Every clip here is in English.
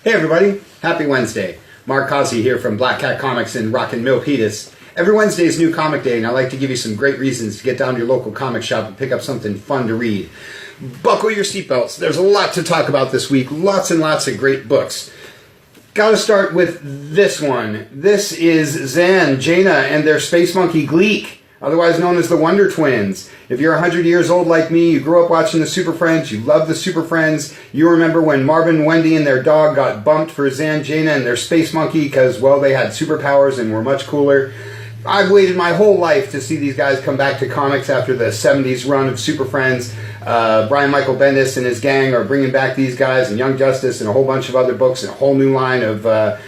Hey everybody, happy Wednesday. Mark Causey here from Black Cat Comics in Rockin' Milpitas. Every Wednesday is New Comic Day, and I like to give you some great reasons to get down to your local comic shop and pick up something fun to read. Buckle your seatbelts. There's a lot to talk about this week. Lots and lots of great books. Gotta start with this one. This is Zan, Jaina, and their Space Monkey Gleek, otherwise known as the Wonder Twins. If you're 100 years old like me, you grew up watching the Super Friends, you love the Super Friends, you remember when Marvin, Wendy, and their dog got bumped for Zan, Jaina, and their Space Monkey because, well, they had superpowers and were much cooler. I've waited my whole life to see these guys come back to comics after the 70s run of Super Friends. Brian Michael Bendis and his gang are bringing back these guys, and Young Justice and a whole bunch of other books, and a whole new line of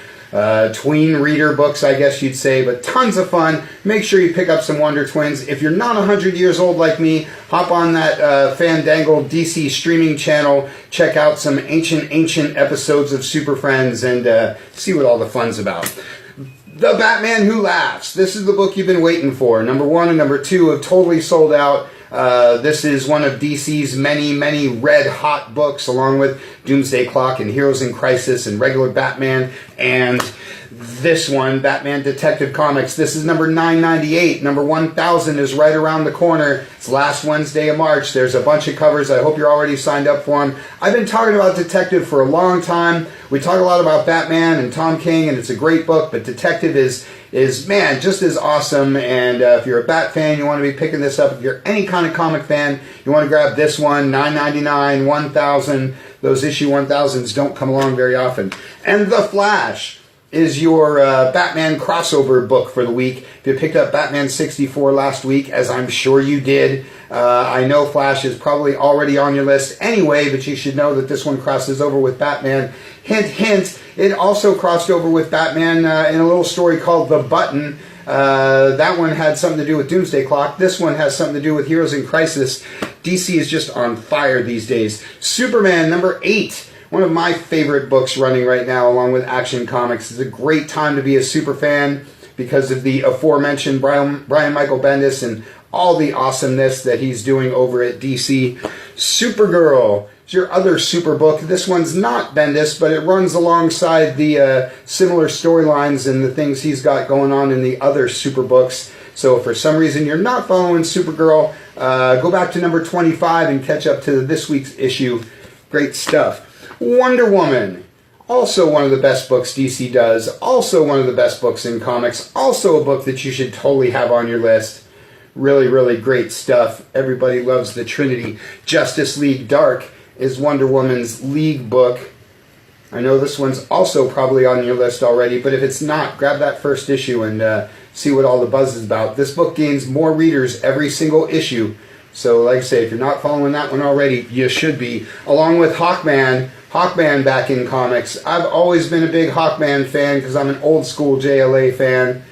tween reader books, I guess you'd say, but tons of fun. Make sure you pick up some Wonder Twins. If you're not 100 years old like me, hop on that Fandangle DC streaming channel, check out some ancient episodes of Super Friends, and see what all the fun's about. The Batman Who Laughs. This is the book you've been waiting for. Number 1 and number 2 have totally sold out. This is one of DC's many red-hot books, along with Doomsday Clock and Heroes in Crisis and regular Batman, and this one, Batman Detective Comics. This is number 998. Number 1000 is right around the corner. It's last Wednesday of March. There's a bunch of covers. I hope you're already signed up for them. I've been talking about Detective for a long time. We talk a lot about Batman and Tom King, and it's a great book, but Detective is man, just as awesome. And if you're a Bat fan, you want to be picking this up. If you're any kind of comic fan, you want to grab this one, $9.99, 1000. Those issue 1000s don't come along very often. And The Flash is your Batman crossover book for the week. If you picked up Batman 64 last week, as I'm sure you did, I know Flash is probably already on your list anyway, but you should know that this one crosses over with Batman. Hint, hint, it also crossed over with Batman in a little story called The Button. That one had something to do with Doomsday Clock. This one has something to do with Heroes in Crisis. DC is just on fire these days. Superman, number 8. One of my favorite books running right now, along with Action Comics. It's a great time to be a super fan because of the aforementioned Brian Michael Bendis and all the awesomeness that he's doing over at DC. Supergirl is your other super book. This one's not Bendis, but it runs alongside the similar storylines and the things he's got going on in the other super books. So if for some reason you're not following Supergirl, go back to number 25 and catch up to this week's issue. Great stuff. Wonder Woman, also one of the best books DC does, also one of the best books in comics, also a book that you should totally have on your list. Really great stuff. Everybody loves the Trinity. Justice League Dark is Wonder Woman's League book. I know this one's also probably on your list already, but if it's not, grab that first issue and see what all the buzz is about. This book gains more readers every single issue. So like I say, if you're not following that one already, you should be. Along with Hawkman back in comics. I've always been a big Hawkman fan because I'm an old school JLA fan.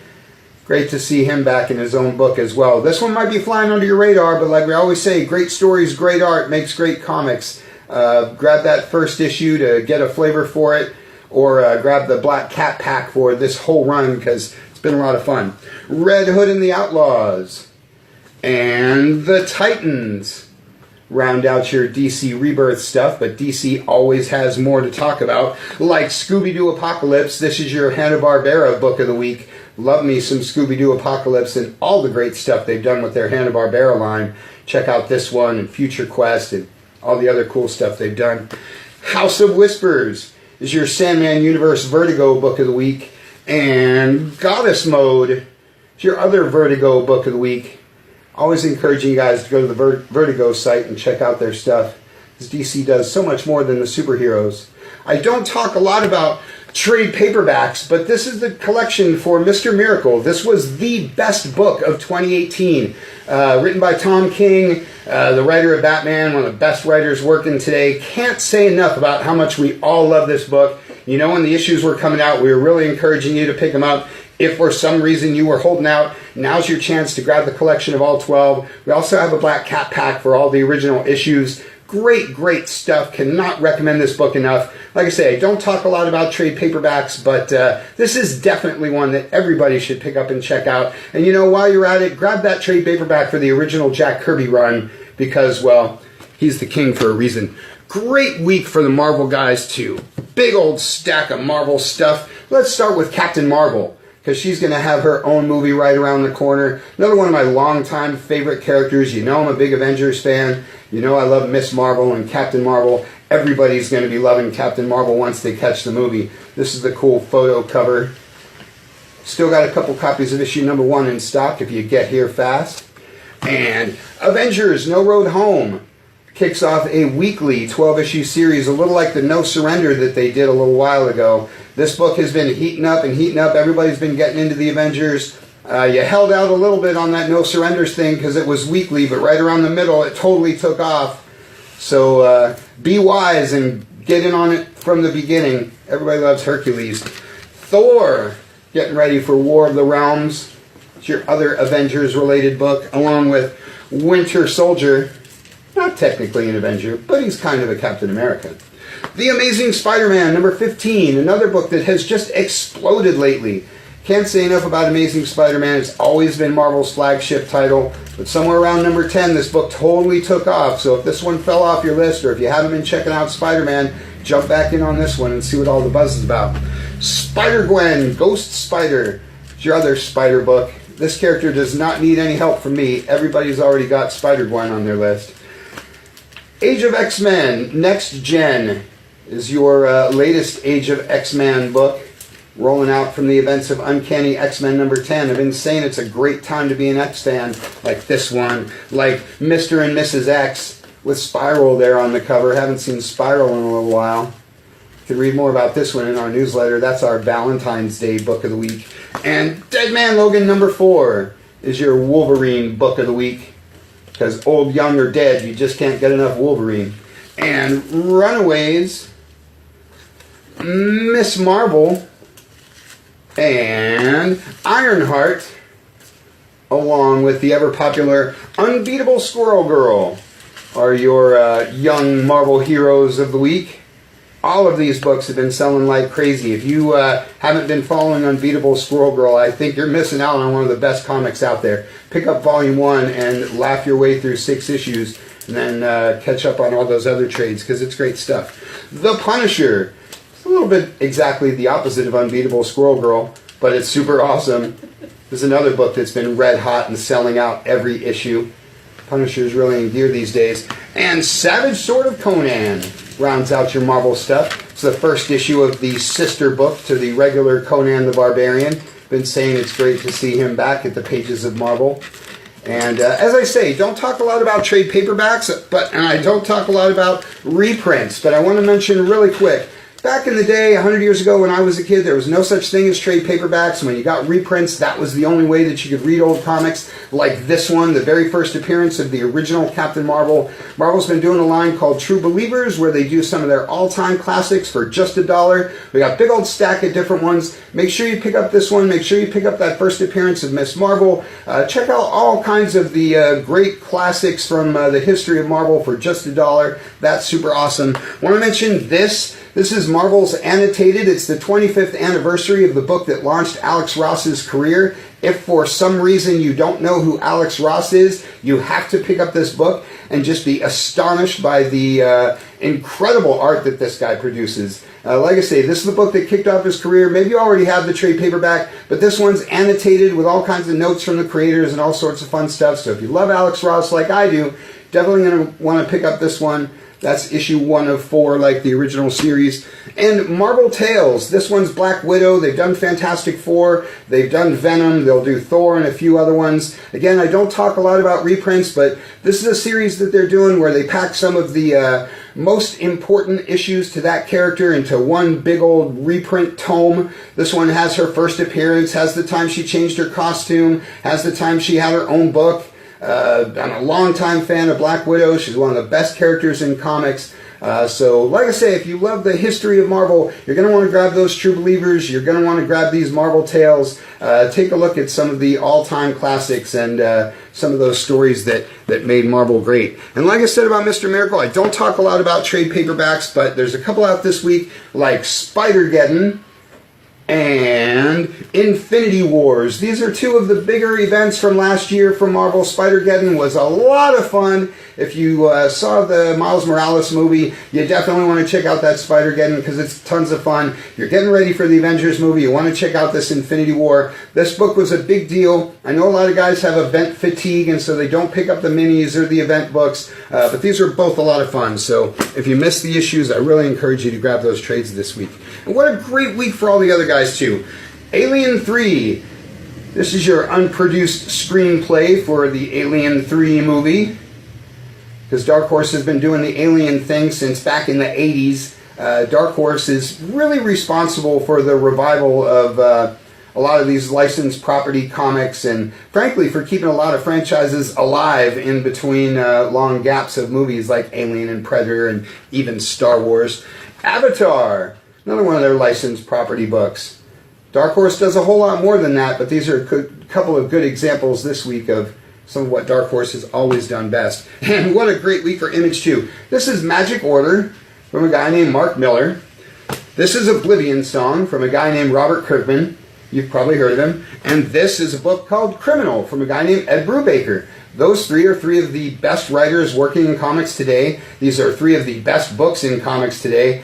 Great to see him back in his own book as well. This one might be flying under your radar, but like we always say, great stories, great art makes great comics. Grab that first issue to get a flavor for it, or grab the Black Cat pack for this whole run because it's been a lot of fun. Red Hood and the Outlaws and the Titans round out your DC Rebirth stuff, but DC always has more to talk about, like Scooby-Doo Apocalypse. This is your Hanna-Barbera book of the week. Love me some Scooby-Doo Apocalypse and all the great stuff they've done with their Hanna-Barbera line. Check out this one and Future Quest and all the other cool stuff they've done. House of Whispers is your Sandman Universe Vertigo book of the week, and Goddess Mode is your other Vertigo book of the week. Always encouraging you guys to go to the Vertigo site and check out their stuff, because DC does so much more than the superheroes. I don't talk a lot about trade paperbacks, but this is the collection for Mr. Miracle. This was the best book of 2018. Written by Tom King, the writer of Batman, one of the best writers working today. Can't say enough about how much we all love this book. You know, when the issues were coming out, we were really encouraging you to pick them up. If for some reason you were holding out, now's your chance to grab the collection of all 12. We also have a Black Cat pack for all the original issues. Great stuff. Cannot recommend this book enough. Like I say, I don't talk a lot about trade paperbacks, but this is definitely one that everybody should pick up and check out. And you know, while you're at it, grab that trade paperback for the original Jack Kirby run, because, well, he's the king for a reason. Great week for the Marvel guys, too. big old stack of Marvel stuff. Let's start with Captain Marvel, because she's going to have her own movie right around the corner. Another one of my longtime favorite characters. You know I'm a big Avengers fan. You know I love Miss Marvel and Captain Marvel. Everybody's going to be loving Captain Marvel once they catch the movie. This is the cool photo cover. Still got a couple copies of issue number 1 in stock if you get here fast. And Avengers No Road Home kicks off a weekly 12-issue series, a little like the No Surrender that they did a little while ago. This book has been heating up and heating up. Everybody's been getting into the Avengers. You held out a little bit on that No Surrenders thing because it was weekly, but right around the middle it totally took off. So be wise and get in on it from the beginning. Everybody loves Hercules. Thor, getting ready for War of the Realms. It's your other Avengers-related book, along with Winter Soldier. Not technically an Avenger, but he's kind of a Captain America. The Amazing Spider-Man, number 15, another book that has just exploded lately. Can't say enough about Amazing Spider-Man. It's always been Marvel's flagship title, but somewhere around number 10, this book totally took off. So if this one fell off your list, or if you haven't been checking out Spider-Man, jump back in on this one and see what all the buzz is about. Spider-Gwen, Ghost Spider. It's your other Spider book. This character does not need any help from me. Everybody's already got Spider-Gwen on their list. Age of X-Men, Next Gen is your latest Age of X-Men book, rolling out from the events of Uncanny X-Men number 10. I've been saying it's a great time to be an X fan, like this one, like Mr. and Mrs. X with Spiral there on the cover. Haven't seen Spiral in a little while. You can read more about this one in our newsletter. That's our Valentine's Day book of the week. And Dead Man Logan number 4 is your Wolverine book of the week. Because old, young, or dead, you just can't get enough Wolverine. And Runaways, Miss Marvel, and Ironheart, along with the ever-popular Unbeatable Squirrel Girl, are your young Marvel heroes of the week. All of these books have been selling like crazy. If you haven't been following Unbeatable Squirrel Girl, I think you're missing out on one of the best comics out there. Pick up Volume 1 and laugh your way through 6 issues, and then catch up on all those other trades, because it's great stuff. The Punisher. It's a little bit exactly the opposite of Unbeatable Squirrel Girl, but it's super awesome. There's another book that's been red hot and selling out every issue. Punisher's really in gear these days. And Savage Sword of Conan rounds out your Marvel stuff. It's the first issue of the sister book to the regular Conan the Barbarian. Been saying it's great to see him back at the pages of Marvel. And as I say, don't talk a lot about trade paperbacks, and I don't talk a lot about reprints, but I want to mention really quick. Back in the day, 100 years ago when I was a kid, there was no such thing as trade paperbacks. When you got reprints, that was the only way that you could read old comics, like this one, the very first appearance of the original Captain Marvel. Marvel's been doing a line called True Believers, where they do some of their all-time classics for just $1. We got a big old stack of different ones. Make sure you pick up this one. Make sure you pick up that first appearance of Miss Marvel. Check out all kinds of the great classics from the history of Marvel for just $1. That's super awesome. Want to mention this. This is Marvel's Annotated. It's the 25th anniversary of the book that launched Alex Ross's career. If for some reason you don't know who Alex Ross is, you have to pick up this book and just be astonished by the incredible art that this guy produces. Like I say, this is the book that kicked off his career. Maybe you already have the trade paperback, but this one's annotated with all kinds of notes from the creators and all sorts of fun stuff. So if you love Alex Ross like I do, definitely going to want to pick up this one. That's issue 1 of 4, like the original series. And Marvel Tales. This one's Black Widow. They've done Fantastic Four. They've done Venom. They'll do Thor and a few other ones. Again, I don't talk a lot about reprints, but this is a series that they're doing where they pack some of the most important issues to that character into one big old reprint tome. This one has her first appearance, has the time she changed her costume, has the time she had her own book. I'm a longtime fan of Black Widow. She's one of the best characters in comics. So, like I say, if you love the history of Marvel, you're going to want to grab those True Believers. You're going to want to grab these Marvel Tales. Take a look at some of the all-time classics and some of those stories that made Marvel great. And like I said about Mr. Miracle, I don't talk a lot about trade paperbacks, but there's a couple out this week, like Spider-Geddon and Infinity Wars. These are two of the bigger events from last year from Marvel. Spider-Geddon was a lot of fun. If you saw the Miles Morales movie, you definitely want to check out that Spider-Geddon because it's tons of fun. You're getting ready for the Avengers movie. You want to check out this Infinity War. This book was a big deal. I know a lot of guys have event fatigue, and so they don't pick up the minis or the event books, but these are both a lot of fun. So if you missed the issues, I really encourage you to grab those trades this week. And what a great week for all the other guys, too. Alien 3. This is your unproduced screenplay for the Alien 3 movie. Because Dark Horse has been doing the Alien thing since back in the 80s. Dark Horse is really responsible for the revival of a lot of these licensed property comics and, frankly, for keeping a lot of franchises alive in between long gaps of movies like Alien and Predator and even Star Wars. Avatar, another one of their licensed property books. Dark Horse does a whole lot more than that, but these are a couple of good examples this week of some of what Dark Horse has always done best. And what a great week for Image 2. This is Magic Order from a guy named Mark Miller. This is Oblivion Song from a guy named Robert Kirkman. You've probably heard of him. And this is a book called Criminal from a guy named Ed Brubaker. Those three are three of the best writers working in comics today. These are three of the best books in comics today.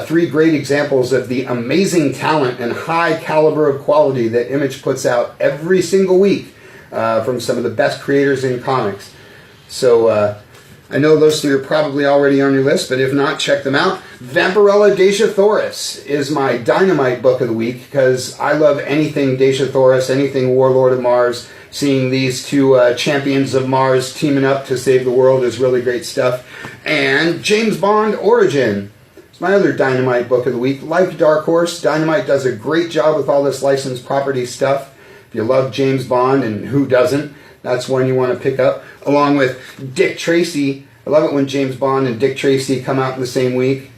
Three great examples of the amazing talent and high caliber of quality that Image puts out every single week from some of the best creators in comics. So I know those three are probably already on your list, but if not, check them out. Vampirella Dacia Thoris is my dynamite book of the week because I love anything Dacia Thoris, anything Warlord of Mars. Seeing these two champions of Mars teaming up to save the world is really great stuff. And James Bond Origin. It's my other dynamite book of the week. Like Dark Horse, Dynamite does a great job with all this licensed property stuff. If you love James Bond, and who doesn't, that's one you want to pick up. Along with Dick Tracy. I love it when James Bond and Dick Tracy come out in the same week.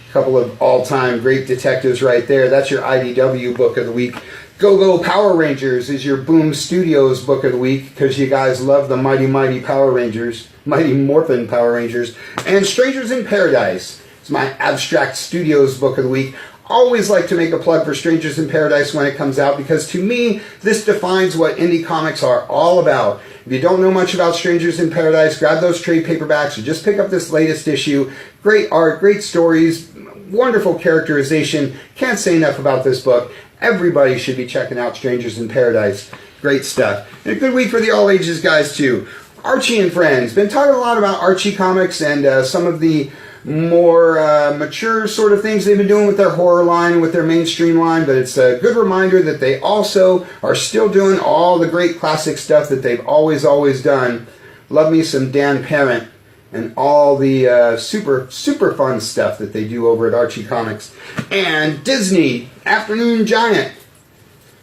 A couple of all-time great detectives right there. That's your IDW book of the week. Go-Go Power Rangers is your Boom Studios book of the week because you guys love the Mighty Mighty Power Rangers. Mighty Morphin Power Rangers. And Strangers in Paradise. It's my Abstract Studios book of the week. Always like to make a plug for Strangers in Paradise when it comes out because to me, this defines what indie comics are all about. If you don't know much about Strangers in Paradise, grab those trade paperbacks or just pick up this latest issue. Great art, great stories, wonderful characterization. Can't say enough about this book. Everybody should be checking out Strangers in Paradise. Great stuff. And a good week for the all ages guys too. Archie and Friends. Been talking a lot about Archie comics and some of the more mature sort of things they've been doing with their horror line, with their mainstream line, but it's a good reminder that they also are still doing all the great classic stuff that they've always done. Love me some Dan Parent and all the super fun stuff that they do over at Archie Comics. And Disney, Afternoon Giant,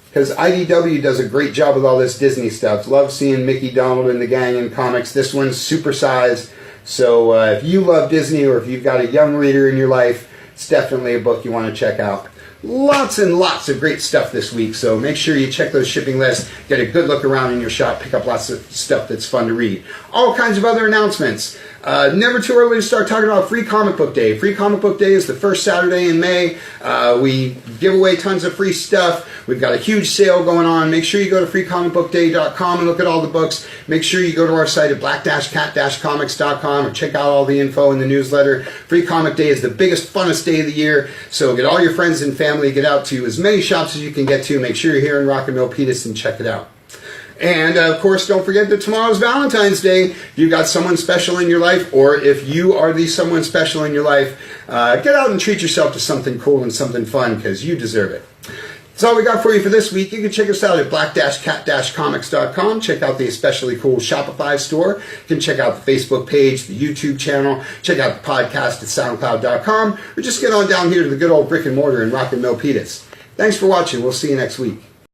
because IDW does a great job with all this Disney stuff. Love seeing Mickey, Donald, and the gang in comics. This one's supersized. So if you love Disney or if you've got a young reader in your life, it's definitely a book you want to check out. Lots and lots of great stuff this week, so make sure you check those shipping lists, get a good look around in your shop, pick up lots of stuff that's fun to read. All kinds of other announcements. Never too early to start talking about Free Comic Book Day. Free Comic Book Day is the first Saturday in May. We give away tons of free stuff. We've got a huge sale going on. Make sure you go to freecomicbookday.com and look at all the books. Make sure you go to our site at black-cat-comics.com and check out all the info in the newsletter. Free Comic Day is the biggest, funnest day of the year, so get all your friends and family, get out to as many shops as you can get to. Make sure you're here in Rock and Milpitas and check it out. And, of course, don't forget that tomorrow's Valentine's Day. If you've got someone special in your life, or if you are the someone special in your life, get out and treat yourself to something cool and something fun, because you deserve it. That's all we got for you for this week. You can check us out at black-cat-comics.com. Check out the especially cool Shopify store. You can check out the Facebook page, the YouTube channel. Check out the podcast at soundcloud.com. Or just get on down here to the good old brick and mortar in Rock and Milpitas. Thanks for watching. We'll see you next week.